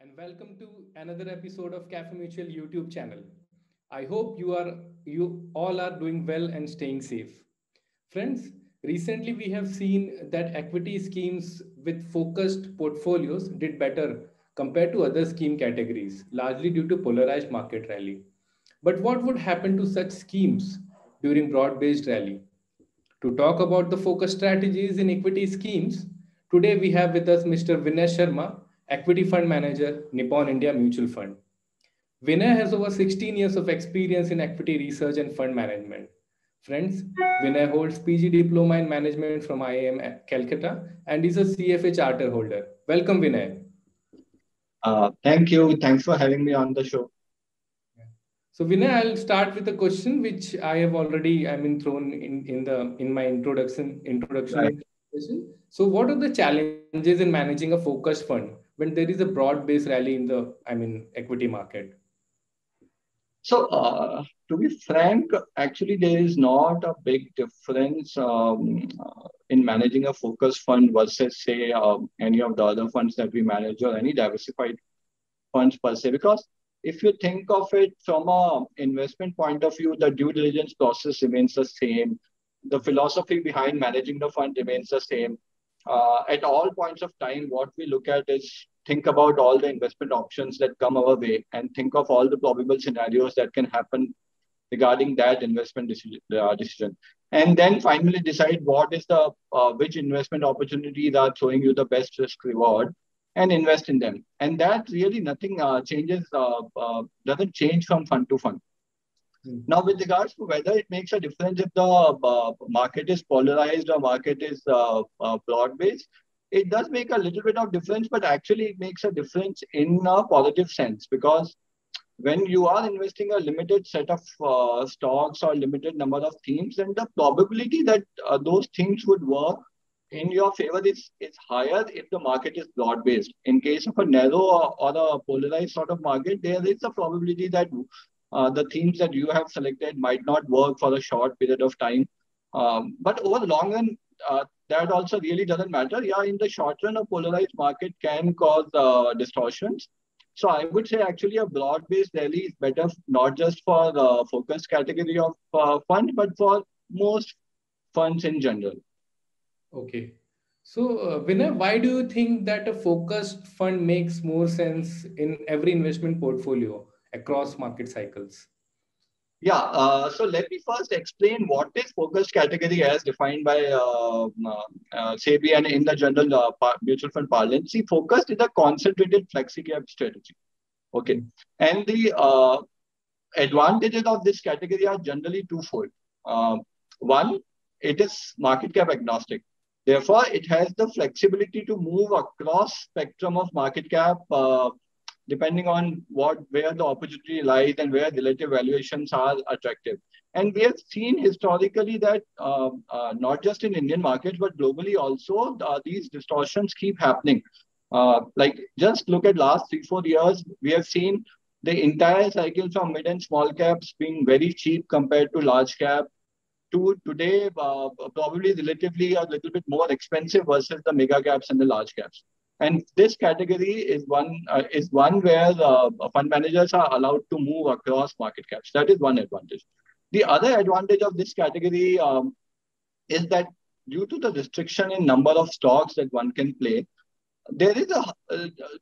and welcome to another episode of Cafe Mutual YouTube channel. I hope you all are doing well and staying safe. Friends, recently we have seen that equity schemes with focused portfolios did better compared to other scheme categories, largely due to polarized market rally. But what would happen to such schemes during broad-based rally? To talk about the focus strategies in equity schemes, today we have with us Mr. Vinay Sharma, Equity Fund Manager, Nippon India Mutual Fund. Vinay has over 16 years of experience in equity research and fund management. Friends, Vinay holds PG Diploma in Management from IIM Calcutta and is a CFA charter holder. Welcome, Vinay. Thank you. Thanks for having me on the show. So Vinay, I'll start with a question which I have already, thrown in my Right. introduction session. So what are the challenges in managing a focused fund when there is a broad-based rally in the, equity market? To be frank, actually, there is not a big difference in managing a focus fund versus, say, any of the other funds that we manage or any diversified funds per se. Because if you think of it from a investment point of view, the due diligence process remains the same. The philosophy behind managing the fund remains the same. At all points of time, what we look at is think about all the investment options that come our way and think of all the probable scenarios that can happen regarding that investment decision. And then finally decide what is the which investment opportunities are throwing you the best risk reward and invest in them. And that really nothing doesn't change from fund to fund. Now, with regards to whether it makes a difference if the market is polarized or market is broad-based, it does make a little bit of difference, but actually it makes a difference in a positive sense because when you are investing a limited set of stocks or limited number of themes, then the probability that those themes would work in your favor is higher if the market is broad-based. In case of a narrow or a polarized sort of market, there is a probability that the themes that you have selected might not work for a short period of time. But over the long run, that also really doesn't matter. Yeah, in the short run, a polarized market can cause distortions. So I would say actually a broad-based rally is better not just for the focused category of fund, but for most funds in general. Okay. So Vinay, why do you think that a focused fund makes more sense in every investment portfolio across market cycles? Yeah, so let me first explain what is focused category as defined by SEBI and in the general mutual fund parlance. See, focused is a concentrated flexi cap strategy. Okay. And the advantages of this category are generally twofold. One, it is market cap agnostic. Therefore, it has the flexibility to move across spectrum of market cap depending on where the opportunity lies and where relative valuations are attractive. And we have seen historically that not just in Indian markets, but globally also, these distortions keep happening. Like just look at last 3-4 years, we have seen the entire cycle from mid and small caps being very cheap compared to large cap to today, probably relatively a little bit more expensive versus the mega caps and the large caps. And this category is one where fund managers are allowed to move across market caps. That is one advantage. The other advantage of this category is that due to the restriction in number of stocks that one can play, there is a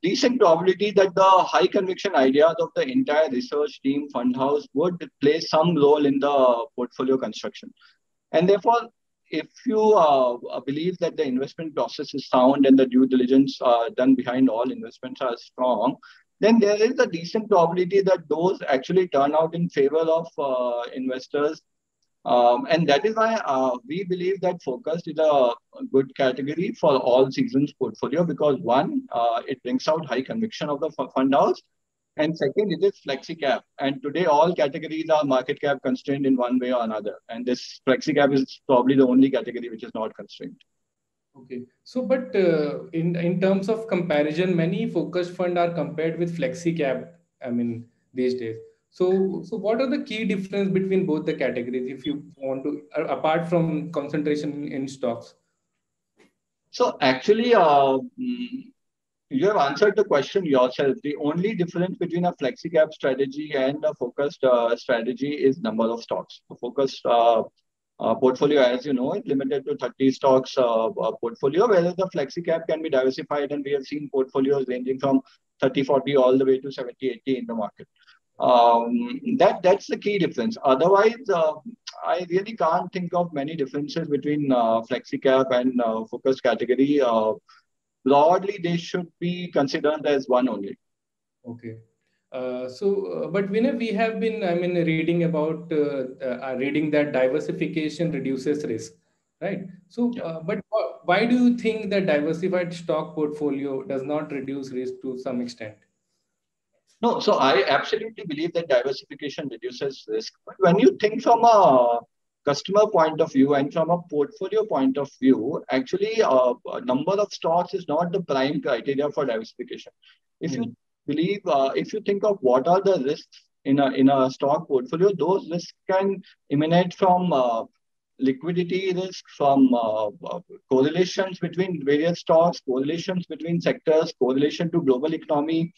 decent probability that the high conviction ideas of the entire research team, fund house would play some role in the portfolio construction. And therefore, if you believe that the investment process is sound and the due diligence done behind all investments are strong, then there is a decent probability that those actually turn out in favor of investors. And that is why we believe that focused is a good category for all seasons portfolio because one, it brings out high conviction of the fund house. And second, it is flexi cap. And today, all categories are market cap constrained in one way or another. And this flexi cap is probably the only category which is not constrained. Okay. So, but in terms of comparison, many focused fund are compared with flexi cap. These days. So what are the key difference between both the categories? If you want to, apart from concentration in stocks. So actually, You have answered the question yourself. The only difference between a flexi cap strategy and a focused strategy is number of stocks. A focused portfolio, as you know, is limited to 30 stocks portfolio, whereas the flexi cap can be diversified, and we have seen portfolios ranging from 30, 40 all the way to 70, 80 in the market. That's the key difference. Otherwise, I really can't think of many differences between flexi cap and focused category. Broadly, they should be considered as one only. Okay. But Vinay, we have been, I mean, reading about reading that diversification reduces risk, right? So, but why do you think that diversified stock portfolio does not reduce risk to some extent? No, so I absolutely believe that diversification reduces risk. But when you think from a customer point of view and from a portfolio point of view, actually, a number of stocks is not the prime criteria for diversification. If you believe, if you think of what are the risks in a stock portfolio, those risks can emanate from liquidity risk, from correlations between various stocks, correlations between sectors, correlation to global economy,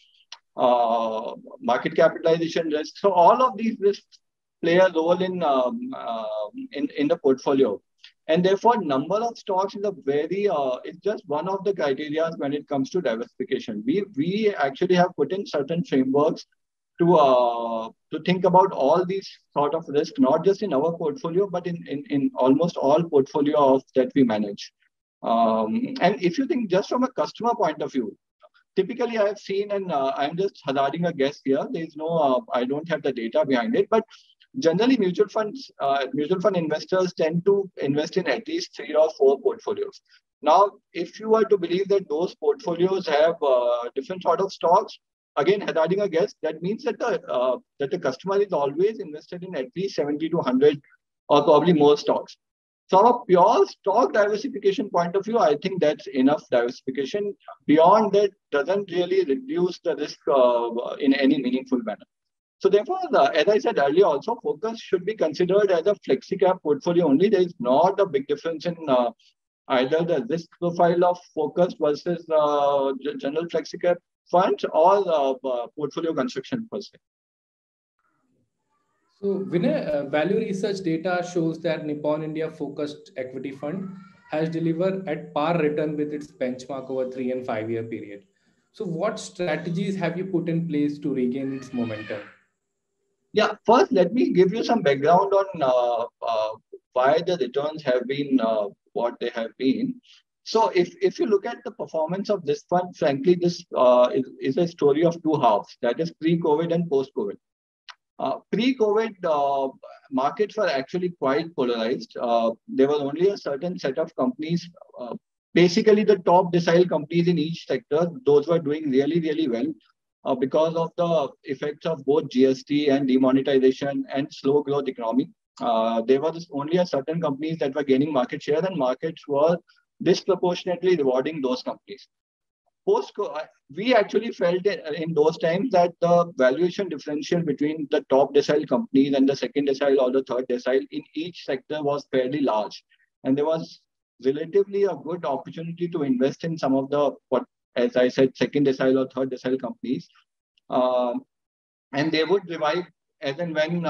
market capitalization risk. So all of these risks play a role in the portfolio, and therefore number of stocks is a very it's just one of the criteria when it comes to diversification. We actually have put in certain frameworks to think about all these sort of risks, not just in our portfolio, but in almost all portfolio that we manage. And if you think just from a customer point of view, typically I have seen, and I'm just hazarding a guess here. There is no, I don't have the data behind it, but generally mutual fund investors tend to invest in at least 3 or 4 portfolios. Now, if you were to believe that those portfolios have different sort of stocks, again hazarding a guess, that means that the customer is always invested in at least 70 to 100 or probably more stocks. From a pure stock diversification point of view, I think that's enough diversification. Beyond that, doesn't really reduce the risk in any meaningful manner. So therefore, as I said earlier, also focus should be considered as a flexi cap portfolio only. There is not a big difference in either the risk profile of focus versus general flexi cap funds or portfolio construction per se. So, Vinay, value research data shows that Nippon India Focused Equity Fund has delivered at par return with its benchmark over 3 and 5 year period. So, what strategies have you put in place to regain its momentum? Yeah, first, let me give you some background on why the returns have been what they have been. So, if you look at the performance of this fund, frankly, this is a story of 2 halves. That is pre-COVID and post-COVID. Pre-COVID, markets were actually quite polarized. There was only a certain set of companies, basically the top decile companies in each sector. Those were doing really, really well because of the effects of both GST and demonetization and slow growth economy. There was only a certain companies that were gaining market share, and markets were disproportionately rewarding those companies. We actually felt in those times that the valuation differential between the top decile companies and the second decile or the third decile in each sector was fairly large. And there was relatively a good opportunity to invest in some of the, as I said, second decile or third decile companies. And they would revive as and when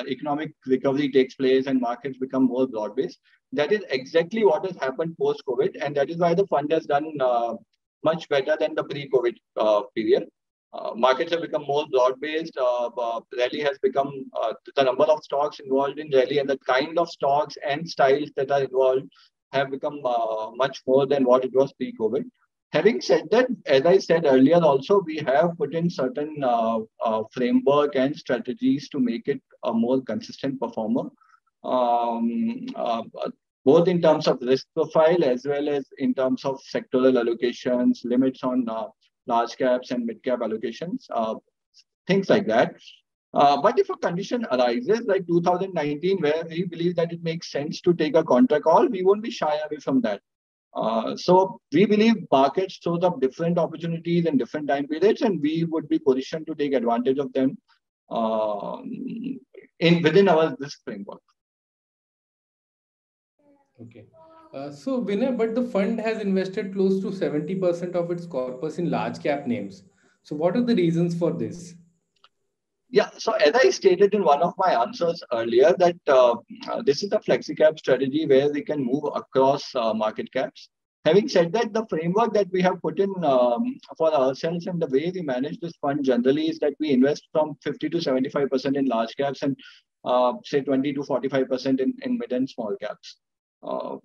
economic recovery takes place and markets become more broad-based. That is exactly what has happened post-COVID. And that is why the fund has done much better than the pre-COVID period. Markets have become more broad-based. Rally has become, the number of stocks involved in rally and the kind of stocks and styles that are involved have become much more than what it was pre-COVID. Having said that, as I said earlier, also we have put in certain framework and strategies to make it a more consistent performer. Both in terms of risk profile as well as in terms of sectoral allocations, limits on large caps and mid cap allocations, things like that. But if a condition arises like 2019, where we believe that it makes sense to take a contra call, we won't be shy away from that. So we believe markets throws up different opportunities in different time periods, and we would be positioned to take advantage of them within our risk framework. Okay. So Vinay, but the fund has invested close to 70% of its corpus in large cap names. So what are the reasons for this? Yeah, so as I stated in one of my answers earlier, that this is a flexi cap strategy where we can move across market caps. Having said that, the framework that we have put in for ourselves and the way we manage this fund generally is that we invest from 50 to 75% in large caps and say 20 to 45% in mid and small caps. Uh,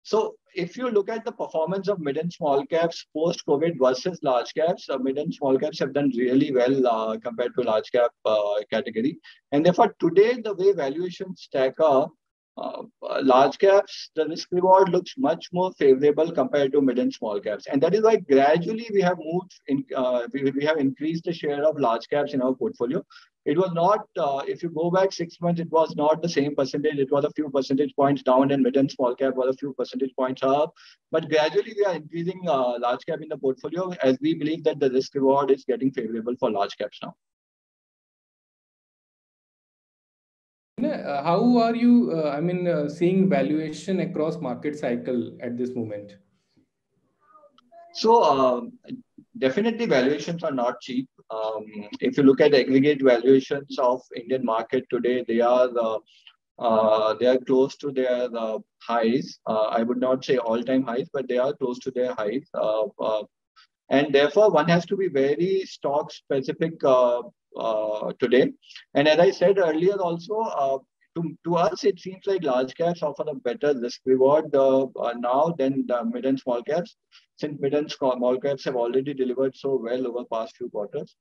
so if you look at the performance of mid and small caps post-COVID versus large caps, mid and small caps have done really well compared to large cap category. And therefore, today, the way valuations stack up, large caps, the risk reward looks much more favorable compared to mid and small caps. And that is why gradually we have moved in, we have increased the share of large caps in our portfolio. It was not, if you go back 6 months, it was not the same percentage. It was a few percentage points down, and mid and small cap was a few percentage points up. But gradually, we are increasing large cap in the portfolio as we believe that the risk reward is getting favorable for large caps now. How are you, seeing valuation across market cycle at this moment? So definitely valuations are not cheap. If you look at aggregate valuations of Indian market today, they are close to their highs. I would not say all-time highs, but they are close to their highs. And therefore, one has to be very stock specific today. And as I said earlier, also to us, it seems like large caps offer a better risk reward now than the mid and small caps, since mid and small caps have already delivered so well over past few quarters.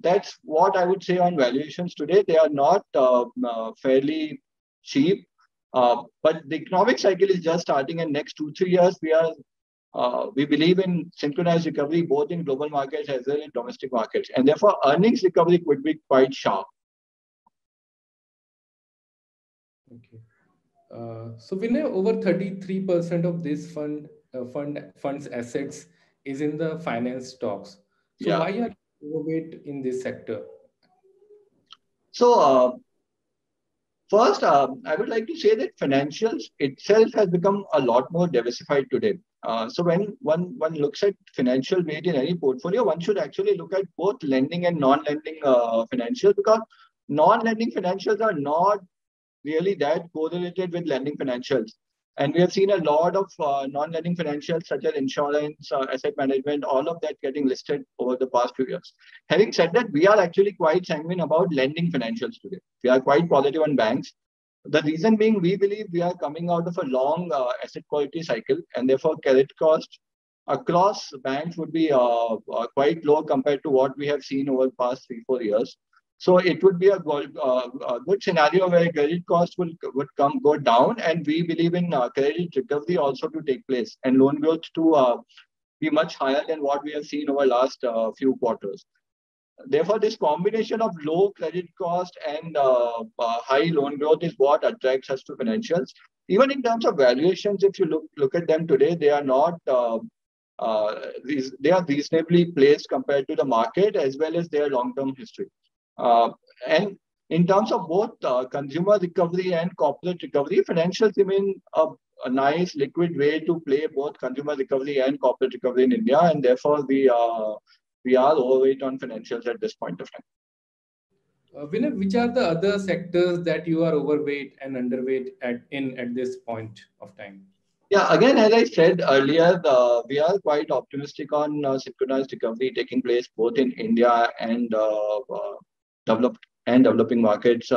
That's what I would say on valuations today. They are not fairly cheap, but the economic cycle is just starting, and next 2-3 years we believe in synchronized recovery both in global markets as well as domestic markets, and therefore earnings recovery could be quite sharp. Okay. So Vinay, over 33% of this fund's assets is in the finance stocks. So Yeah. why are you overweight in this sector? So first, I would like to say that financials itself has become a lot more diversified today. So when one looks at financial weight in any portfolio, one should actually look at both lending and non-lending financials, because non-lending financials are not really that correlated with lending financials. And we have seen a lot of non-lending financials such as insurance, asset management, all of that getting listed over the past few years. Having said that, we are actually quite sanguine about lending financials today. We are quite positive on banks. The reason being, we believe we are coming out of a long asset quality cycle, and therefore credit cost across banks would be quite low compared to what we have seen over the past 3-4 years. So it would be a good scenario where credit costs would go down, and we believe in credit recovery also to take place, and loan growth to be much higher than what we have seen over last few quarters. Therefore, this combination of low credit cost and high loan growth is what attracts us to financials. Even in terms of valuations, if you look at them today, they are not they are reasonably placed compared to the market as well as their long-term history. And in terms of both consumer recovery and corporate recovery, financials remain a nice liquid way to play both consumer recovery and corporate recovery in India, and therefore we are overweight on financials at this point of time. Vinay, which are the other sectors that you are overweight and underweight at this point of time? Yeah, again, as I said earlier, we are quite optimistic on synchronized recovery taking place both in India and developing markets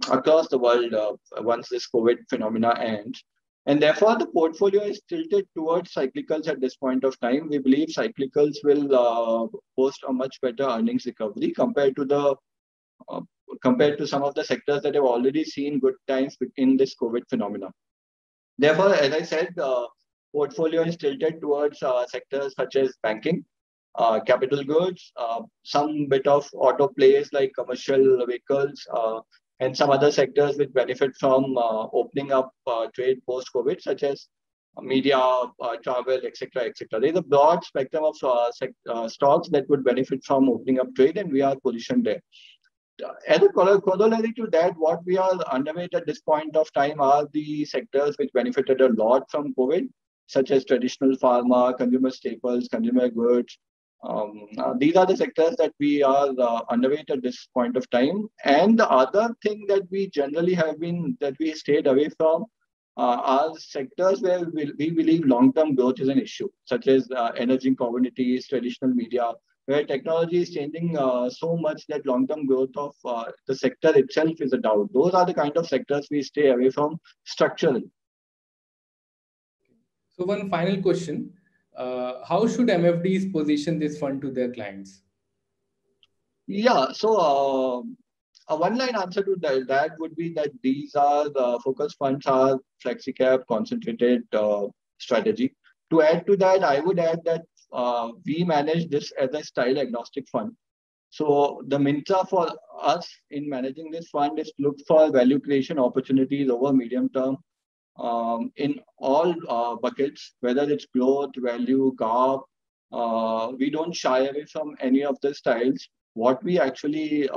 across the world once this COVID phenomena ends. And therefore, the portfolio is tilted towards cyclicals at this point of time. We believe cyclicals will post a much better earnings recovery compared to some of the sectors that have already seen good times in this COVID phenomena. Therefore, as I said, the portfolio is tilted towards sectors such as banking, capital goods, some bit of auto plays like commercial vehicles, and some other sectors which benefit from opening up trade post-COVID, such as media, travel, etc., etc. There is a broad spectrum of stocks that would benefit from opening up trade, and we are positioned there. As a corollary to that, what we are underweight at this point of time are the sectors which benefited a lot from COVID, such as traditional pharma, consumer staples, consumer goods. These are the sectors that we are underweight at this point of time. And the other thing that we generally have been, that we stayed away from, are sectors where we believe long-term growth is an issue, such as energy commodities, traditional media, where technology is changing so much that long-term growth of the sector itself is a doubt. Those are the kind of sectors we stay away from structurally. So one final question. How should MFDs position this fund to their clients? Yeah, so one line answer to that would be that these are the focus funds are flexi cap concentrated strategy. To add to that, I would add that we manage this as a style agnostic fund. So the mantra for us in managing this fund is look for value creation opportunities over medium term in all buckets, whether it's growth, value, GARP. We don't shy away from any of the styles. What we actually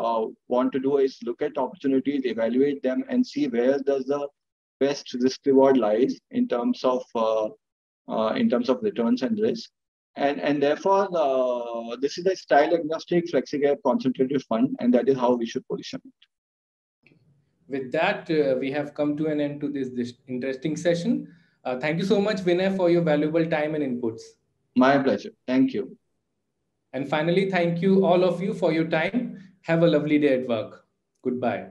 want to do is look at opportunities, evaluate them, and see where does the best risk reward lies in terms of returns and risk. And therefore, this is a style agnostic flexi cap concentrated fund, and that is how we should position it. With that, we have come to an end to this interesting session. Thank you so much, Vinay, for your valuable time and inputs. My pleasure. Thank you. And finally, thank you all of you for your time. Have a lovely day at work. Goodbye.